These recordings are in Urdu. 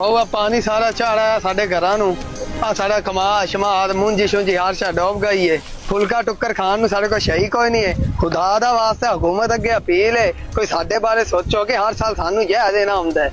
ਉਹ ਪਾਣੀ ਸਾਰਾ ਝਾੜਾ ਸਾਡੇ ਘਰਾਂ ਨੂੰ ਆ ਸਾਡਾ ਕਮਾ ਸ਼ਮਾਦ ਮੁੰਜੀ ਸ਼ੁੰਜੀ ਹਰ ਸ਼ਾ ਡੋਬ ਗਈ ਏ ਫੁਲਕਾ ਟੁੱਕਰ ਖਾਣ ਨੂੰ ਸਾਡੇ ਕੋਲ ਸ਼ਈ ਕੋਈ ਨਹੀਂ ਏ ਖੁਦਾ ਦਾ ਵਾਸਤਾ ਹਕੂਮਤ ਅੱਗੇ ਅਪੀਲ ਏ ਕੋਈ ਸਾਡੇ ਬਾਰੇ ਸੋਚੋ ਕਿ ਹਰ ਸਾਲ ਸਾਨੂੰ ਇਹ ਦੇਣਾ ਹੁੰਦਾ ਹੈ।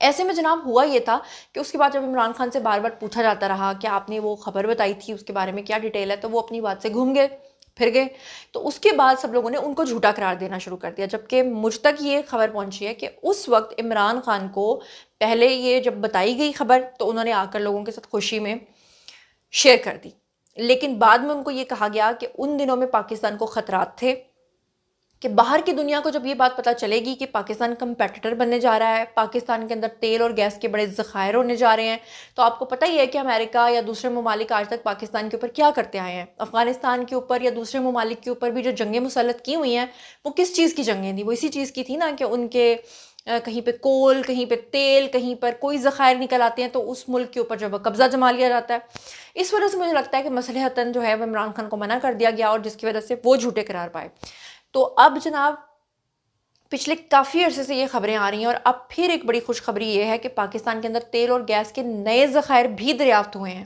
ایسے میں جناب ہوا یہ تھا کہ اس کے بعد جب عمران خان سے بار بار پوچھا جاتا رہا کہ آپ نے وہ خبر بتائی تھی اس کے بارے میں کیا ڈیٹیل ہے، تو وہ اپنی بات سے گھوم گئے، پھر گئے. تو اس کے بعد سب لوگوں نے ان کو جھوٹا قرار دینا شروع کر دیا، جبکہ مجھ تک یہ خبر پہنچی ہے کہ اس وقت عمران خان کو پہلے یہ جب بتائی گئی خبر تو انہوں نے آ کر لوگوں کے ساتھ خوشی میں شیئر کر دی، لیکن بعد میں ان کو یہ کہا گیا کہ ان دنوں میں پاکستان کو خطرات تھے، کہ باہر کی دنیا کو جب یہ بات پتہ چلے گی کہ پاکستان کمپیٹیٹر بننے جا رہا ہے، پاکستان کے اندر تیل اور گیس کے بڑے ذخائر ہونے جا رہے ہیں. تو آپ کو پتہ ہی ہے کہ امریکہ یا دوسرے ممالک آج تک پاکستان کے اوپر کیا کرتے آئے ہیں. افغانستان کے اوپر یا دوسرے ممالک کے اوپر بھی جو جنگیں مسلط کی ہوئی ہیں وہ کس چیز کی جنگیں تھیں؟ وہ اسی چیز کی تھی نا کہ ان کے کہیں پہ کول، کہیں پہ تیل، کہیں پر کوئی ذخائر نکل آتے ہیں تو اس ملک کے اوپر جو ہے قبضہ جما لیا جاتا ہے. اس وجہ سے مجھے لگتا ہے کہ مصلحتاً جو ہے وہ عمران خان کو منع کر دیا گیا، اور جس کی وجہ سے وہ جھوٹے قرار پائے. تو اب جناب پچھلے کافی عرصے سے یہ خبریں آ رہی ہیں، اور اب پھر ایک بڑی خوشخبری یہ ہے کہ پاکستان کے اندر تیل اور گیس کے نئے ذخائر بھی دریافت ہوئے ہیں.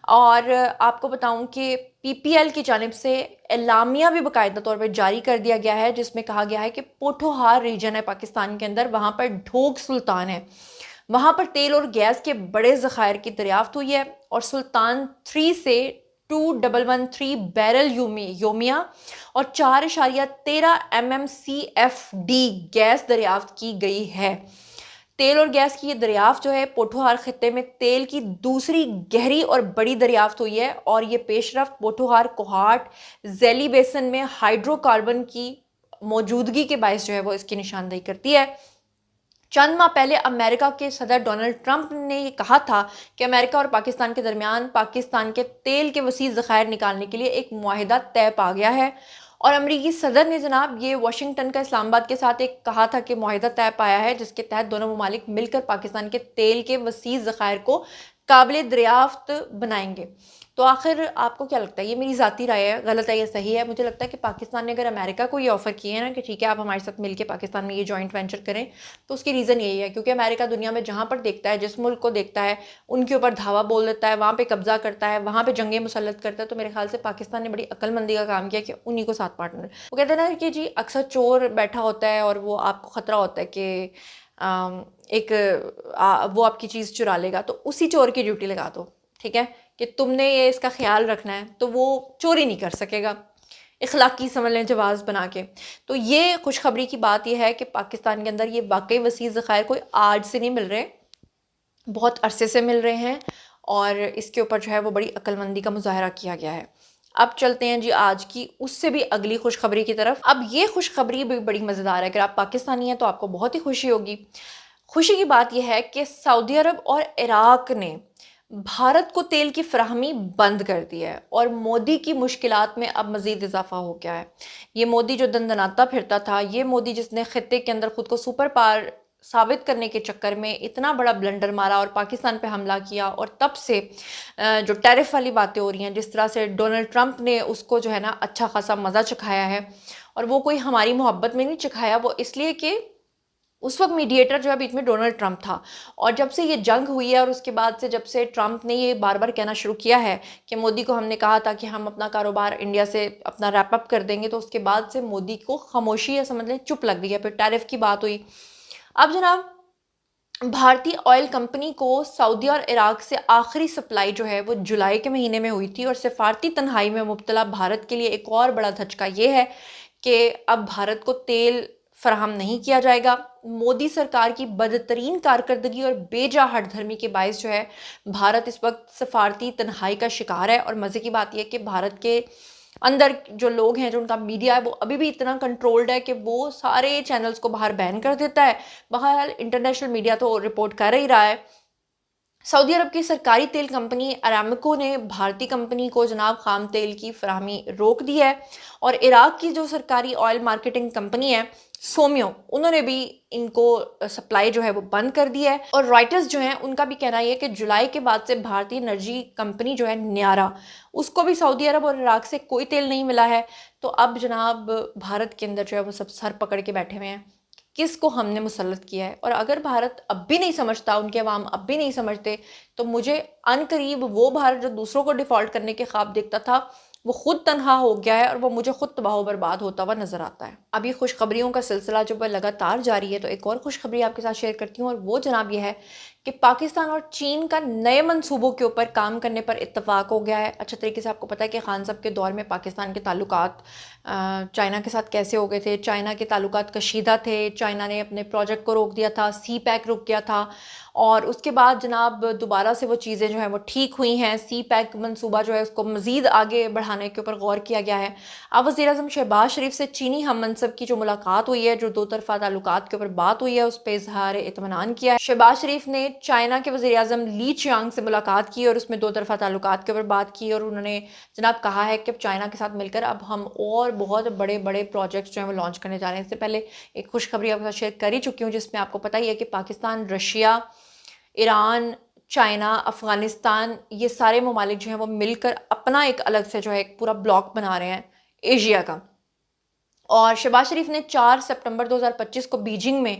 اور آپ کو بتاؤں کہ پی پی ایل کی جانب سے اعلامیہ بھی باقاعدہ طور پہ جاری کر دیا گیا ہے، جس میں کہا گیا ہے کہ پوٹھوہار ریجن ہے پاکستان کے اندر، وہاں پر ڈھوک سلطان ہے، وہاں پر تیل اور گیس کے بڑے ذخائر کی دریافت ہوئی ہے، اور سلطان 3 سے 2113 بیرل یومیہ اور 4.13 MMCFD گیس دریافت کی گئی ہے. تیل اور گیس کی یہ دریافت جو ہے پوٹھوہار خطے میں تیل کی دوسری گہری اور بڑی دریافت ہوئی ہے، اور یہ پیش رفت پوٹھوہار کوہاٹ ذیلی بیسن میں ہائیڈرو کاربن کی موجودگی کے باعث جو ہے وہ اس کی نشاندہی کرتی ہے. چند ماہ پہلے امریکہ کے صدر ڈونلڈ ٹرمپ نے یہ کہا تھا کہ امریکہ اور پاکستان کے درمیان پاکستان کے تیل کے وسیع ذخائر نکالنے کے لیے ایک معاہدہ طے پا گیا ہے، اور امریکی صدر نے جناب یہ واشنگٹن کا اسلام آباد کے ساتھ ایک کہا تھا کہ معاہدہ طے پایا ہے جس کے تحت دونوں ممالک مل کر پاکستان کے تیل کے وسیع ذخائر کو قابل دریافت بنائیں گے. تو آخر آپ کو کیا لگتا ہے؟ یہ میری ذاتی رائے ہے، غلط ہے یا صحیح ہے؟ مجھے لگتا ہے کہ پاکستان نے اگر امریکہ کو یہ آفر کیے ہیں نا کہ ٹھیک ہے آپ ہمارے ساتھ مل کے پاکستان میں یہ جوائنٹ وینچر کریں، تو اس کی ریزن یہی ہے کیونکہ امریکہ دنیا میں جہاں پر دیکھتا ہے، جس ملک کو دیکھتا ہے، ان کے اوپر دھاوا بول دیتا ہے، وہاں پہ قبضہ کرتا ہے، وہاں پہ جنگیں مسلط کرتا ہے. تو میرے خیال سے پاکستان نے بڑی عقل مندی کا کام کیا کہ انہی کو ساتھ پارٹنر. وہ کہتے ہیں نا کہ جی اکثر چور بیٹھا ہوتا ہے اور وہ آپ کو خطرہ ہوتا ہے کہ وہ آپ کی چیز چرا لے گا، تو اسی چور کی ڈیوٹی لگا دو، ٹھیک ہے، کہ تم نے یہ اس کا خیال رکھنا ہے تو وہ چوری نہیں کر سکے گا، اخلاقی سمجھ لیں جواز بنا کے. تو یہ خوشخبری کی بات یہ ہے کہ پاکستان کے اندر یہ واقعی وسیع ذخائر کوئی آج سے نہیں مل رہے، بہت عرصے سے مل رہے ہیں، اور اس کے اوپر جو ہے وہ بڑی عقل مندی کا مظاہرہ کیا گیا ہے. اب چلتے ہیں جی آج کی اس سے بھی اگلی خوشخبری کی طرف. اب یہ خوشخبری بھی بڑی مزیدار ہے، اگر آپ پاکستانی ہیں تو آپ کو بہت ہی خوشی ہوگی. خوشی کی بات یہ ہے کہ سعودی عرب اور عراق نے بھارت کو تیل کی فراہمی بند کر دی ہے، اور مودی کی مشکلات میں اب مزید اضافہ ہو گیا ہے. یہ مودی جو دندناتا پھرتا تھا، یہ مودی جس نے خطے کے اندر خود کو سپر پاور ثابت کرنے کے چکر میں اتنا بڑا بلنڈر مارا اور پاکستان پہ حملہ کیا، اور تب سے جو ٹیرف والی باتیں ہو رہی ہیں، جس طرح سے ڈونلڈ ٹرمپ نے اس کو جو ہے نا اچھا خاصا مزہ چکھایا ہے، اور وہ کوئی ہماری محبت میں نہیں چکھایا، وہ اس لیے کہ اس وقت میڈیٹر جو ہے بیچ میں ڈونلڈ ٹرمپ تھا. اور جب سے یہ جنگ ہوئی ہے، اور اس کے بعد سے جب سے ٹرمپ نے یہ بار بار کہنا شروع کیا ہے کہ مودی کو ہم نے کہا تھا کہ ہم اپنا کاروبار انڈیا سے اپنا ریپ اپ کر دیں گے، تو اس کے بعد سے مودی کو خاموشی یا سمجھ لیں چپ لگ گئی ہے. پھر ٹیرف کی بات ہوئی. اب جناب بھارتی آئل کمپنی کو سعودی اور عراق سے آخری سپلائی جو ہے وہ جولائی کے مہینے میں ہوئی تھی، اور سفارتی تنہائی میں مبتلا بھارت کے لیے ایک اور بڑا دھچکا یہ ہے کہ اب بھارت کو تیل فراہم نہیں کیا جائے گا. مودی سرکار کی بدترین کارکردگی اور بے جا ہٹ دھرمی کے باعث جو ہے بھارت اس وقت سفارتی تنہائی کا شکار ہے. اور مزے کی بات یہ کہ بھارت کے اندر جو لوگ ہیں، جو ان کا میڈیا ہے، وہ ابھی بھی اتنا کنٹرولڈ ہے کہ وہ سارے چینلز کو باہر بین کر دیتا ہے. بہرحال انٹرنیشنل میڈیا تو رپورٹ کر ہی رہا ہے. سعودی عرب کی سرکاری تیل کمپنی ارامیکو نے بھارتی کمپنی کو جناب خام تیل کی فراہمی روک دی ہے، اور عراق کی جو سرکاری آئل مارکیٹنگ کمپنی ہے سومیو، انہوں نے بھی ان کو سپلائی جو ہے وہ بند کر دی ہے. اور رائٹرز جو ہیں ان کا بھی کہنا یہ ہے کہ جولائی کے بعد سے بھارتی انرجی کمپنی جو ہے نیارا، اس کو بھی سعودی عرب اور عراق سے کوئی تیل نہیں ملا ہے. تو اب جناب بھارت کے اندر جو ہے وہ سب سر پکڑ کے بیٹھے ہوئے ہیں کس کو ہم نے مسلط کیا ہے. اور اگر بھارت اب بھی نہیں سمجھتا، ان کے عوام اب بھی نہیں سمجھتے، تو مجھے ان قریب وہ بھارت جو دوسروں کو ڈیفالٹ کرنے کے خواب دیکھتا تھا وہ خود تنہا ہو گیا ہے اور وہ مجھے خود تباہ و برباد ہوتا ہوا نظر آتا ہے۔ اب یہ خوشخبریوں کا سلسلہ جو ہے لگاتار جاری ہے، تو ایک اور خوشخبری آپ کے ساتھ شیئر کرتی ہوں، اور وہ جناب یہ ہے کہ پاکستان اور چین کا نئے منصوبوں کے اوپر کام کرنے پر اتفاق ہو گیا ہے۔ اچھا طریقے سے آپ کو پتہ ہے کہ خان صاحب کے دور میں پاکستان کے تعلقات چائنا کے ساتھ کیسے ہو گئے تھے، چائنا کے تعلقات کشیدہ تھے، چائنا نے اپنے پروجیکٹ کو روک دیا تھا، سی پیک رک گیا تھا، اور اس کے بعد جناب دوبارہ سے وہ چیزیں جو ہیں وہ ٹھیک ہوئی ہیں۔ سی پیک منصوبہ جو ہے اس کو مزید آگے بڑھانے کے اوپر غور کیا گیا ہے۔ اب وزیر اعظم شہباز شریف سے چینی ہم منصب کی جو ملاقات ہوئی ہے، جو دو طرفہ تعلقات کے اوپر بات ہوئی ہے، اس پہ اظہار اطمینان کیا ہے۔ شہباز شریف نے چائنا کے وزیر اعظم لی چیانگ سے ملاقات کی اور اس میں دو طرفہ تعلقات کے اوپر بات کی، اور انہوں نے جناب کہا ہے کہ اب چائنا کے ساتھ مل کر اب ہم اور بہت بڑے بڑے پروجیکٹس جو ہیں وہ لانچ کرنے جا رہے ہیں۔ اس سے پہلے ایک خوشخبری آپ کے ساتھ شیئر کر ہی چکی ہوں، جس میں آپ کو پتہ ہی ہے کہ پاکستان، رشیا، ایران، چائنا، افغانستان، یہ سارے ممالک جو ہیں وہ مل کر اپنا ایک الگ سے جو ہے ایک پورا بلاک بنا رہے ہیں ایشیا کا۔ اور شہباز شریف نے 4 سپٹمبر 2025 کو بیجنگ میں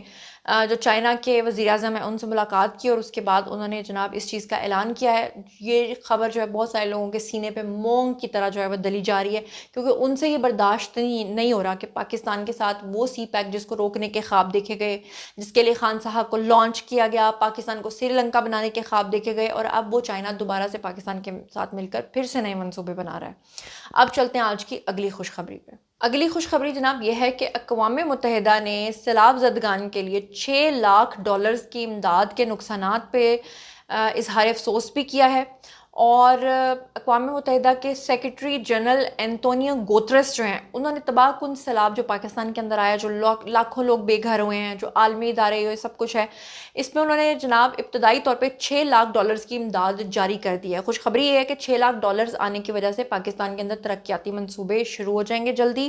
جو چائنا کے وزیر اعظم ہیں ان سے ملاقات کی، اور اس کے بعد انہوں نے جناب اس چیز کا اعلان کیا ہے۔ یہ خبر جو ہے بہت سارے لوگوں کے سینے پہ مونگ کی طرح جو ہے وہ دلی جا رہی ہے، کیونکہ ان سے یہ برداشت نہیں ہو رہا کہ پاکستان کے ساتھ وہ سی پیک جس کو روکنے کے خواب دیکھے گئے، جس کے لیے خان صاحب کو لانچ کیا گیا، پاکستان کو سری لنکا بنانے کے خواب دیکھے گئے، اور اب وہ چائنا دوبارہ سے پاکستان کے ساتھ مل کر پھر سے نئے منصوبے بنا رہا ہے۔ اب چلتے ہیں آج کی اگلی خوشخبری پہ۔ اگلی خوشخبری جناب یہ ہے کہ اقوام متحدہ نے سیلاب زدگان کے لیے $6 لاکھ کی امداد کے نقصانات پہ اظہار افسوس بھی کیا ہے، اور اقوام متحدہ کے سیکرٹری جنرل اینٹونیو گوتریس جو ہیں انہوں نے تباہ کن سیلاب جو پاکستان کے اندر آیا، جو لاکھوں لوگ بے گھر ہوئے ہیں، جو عالمی ادارے ہوئے، سب کچھ ہے، اس میں انہوں نے جناب ابتدائی طور پہ $6 لاکھ کی امداد جاری کر دی ہے۔ خوشخبری یہ ہے کہ $6 لاکھ آنے کی وجہ سے پاکستان کے اندر ترقیاتی منصوبے شروع ہو جائیں گے، جلدی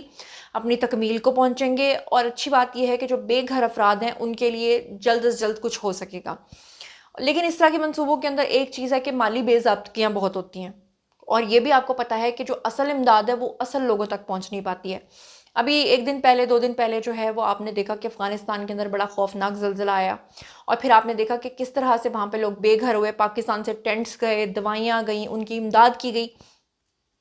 اپنی تکمیل کو پہنچیں گے، اور اچھی بات یہ ہے کہ جو بے گھر افراد ہیں ان کے لیے جلد از جلد کچھ ہو سکے گا۔ لیکن اس طرح کے منصوبوں کے اندر ایک چیز ہے کہ مالی بے ضابطگیاں بہت ہوتی ہیں، اور یہ بھی آپ کو پتہ ہے کہ جو اصل امداد ہے وہ اصل لوگوں تک پہنچ نہیں پاتی ہے۔ ابھی 1 دن پہلے 2 دن پہلے جو ہے وہ آپ نے دیکھا کہ افغانستان کے اندر بڑا خوفناک زلزلہ آیا، اور پھر آپ نے دیکھا کہ کس طرح سے وہاں پہ لوگ بے گھر ہوئے، پاکستان سے ٹینٹس گئے، دوائیاں گئیں، ان کی امداد کی گئی۔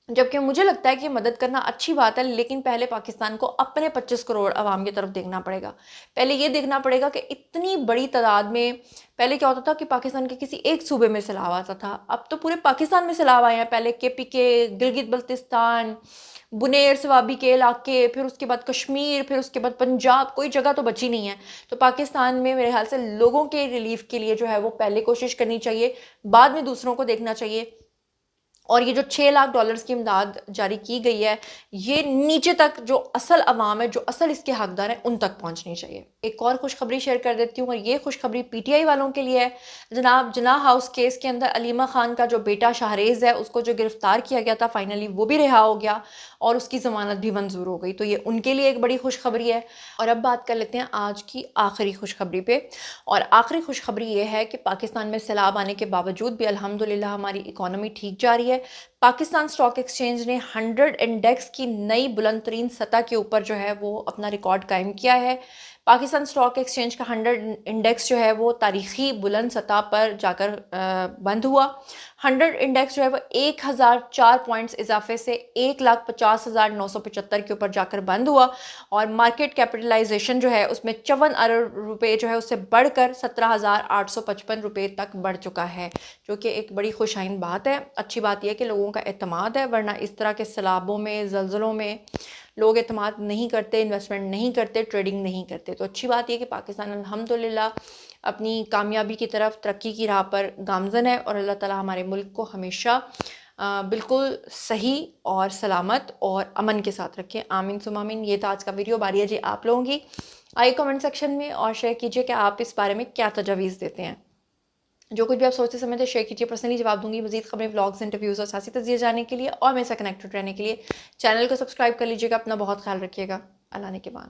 جبکہ مجھے لگتا ہے کہ مدد کرنا اچھی بات ہے، لیکن پہلے پاکستان کو اپنے 25 کروڑ عوام کی طرف دیکھنا پڑے گا۔ پہلے یہ دیکھنا پڑے گا کہ اتنی بڑی تعداد میں، پہلے کیا ہوتا تھا کہ پاکستان کے کسی ایک صوبے میں سیلاب آتا تھا، اب تو پورے پاکستان میں سیلاب آئے ہیں۔ پہلے KPK، گلگت بلتستان، بنیر سوابی کے علاقے، پھر اس کے بعد کشمیر، پھر اس کے بعد پنجاب، کوئی جگہ تو بچی نہیں ہے۔ تو پاکستان میں میرے خیال سے لوگوں کے ریلیف کے لیے جو ہے وہ پہلے کوشش کرنی چاہیے، بعد میں دوسروں کو دیکھنا چاہیے۔ اور یہ جو $6 لاکھ کی امداد جاری کی گئی ہے، یہ نیچے تک جو اصل عوام ہے، جو اصل اس کے حقدار ہیں، ان تک پہنچنی چاہیے۔ ایک اور خوشخبری شیئر کر دیتی ہوں، اور یہ خوشخبری PTI والوں کے لیے ہے۔ جناب جناح ہاؤس کیس کے اندر علیمہ خان کا جو بیٹا شاہریز ہے، اس کو جو گرفتار کیا گیا تھا، فائنلی وہ بھی رہا ہو گیا، اور اس کی ضمانت بھی منظور ہو گئی، تو یہ ان کے لیے ایک بڑی خوشخبری ہے۔ اور اب بات کر لیتے ہیں آج کی آخری خوشخبری پہ، اور آخری خوشخبری یہ ہے کہ پاکستان میں سیلاب آنے کے باوجود بھی الحمدللہ ہماری اکانومی ٹھیک جا رہی ہے۔ پاکستان اسٹاک ایکسچینج نے 100 انڈیکس کی نئی بلند ترین سطح کے اوپر جو ہے وہ اپنا ریکارڈ قائم کیا ہے۔ پاکستان اسٹاک ایکسچینج کا 100 انڈیکس جو ہے وہ تاریخی بلند سطح پر جا کر بند ہوا۔ 100 انڈیکس جو ہے وہ 1004 پوائنٹس اضافے سے 1,50,975 کے اوپر جا کر بند ہوا، اور مارکیٹ کیپٹلائزیشن جو ہے اس میں 54 ارب روپے جو ہے اس سے بڑھ کر 17,855 روپے تک بڑھ چکا ہے، جو کہ ایک بڑی خوشائن بات ہے۔ اچھی بات یہ ہے کہ لوگوں کا اعتماد ہے، ورنہ اس طرح کے سیلابوں میں، زلزلوں میں لوگ اعتماد نہیں کرتے، انویسٹمنٹ نہیں کرتے، ٹریڈنگ نہیں کرتے۔ تو اچھی بات یہ کہ پاکستان الحمدللہ اپنی کامیابی کی طرف، ترقی کی راہ پر گامزن ہے، اور اللہ تعالی ہمارے ملک کو ہمیشہ بالکل صحیح اور سلامت اور امن کے ساتھ رکھیں، آمین ثم آمین۔ یہ تھا آج کا ویڈیو، باری ہے جی آپ لوگوں کی۔ آئیے کمنٹ سیکشن میں اور شیئر کیجئے کہ آپ اس بارے میں کیا تجاویز دیتے ہیں۔ جو کچھ بھی آپ سوچتے سمجھتے شیئر کیجیے، پرسنلی جواب دوں گی۔ مزید خبریں، ولاگز، انٹرویوز اور سیاسی تجزیے جاننے کے لیے اور میرے سے کنیکٹڈ رہنے کے لیے چینل کو سبسکرائب کر لیجیے گا۔ اپنا بہت خیال رکھیے گا۔ اللہ نے کے بعد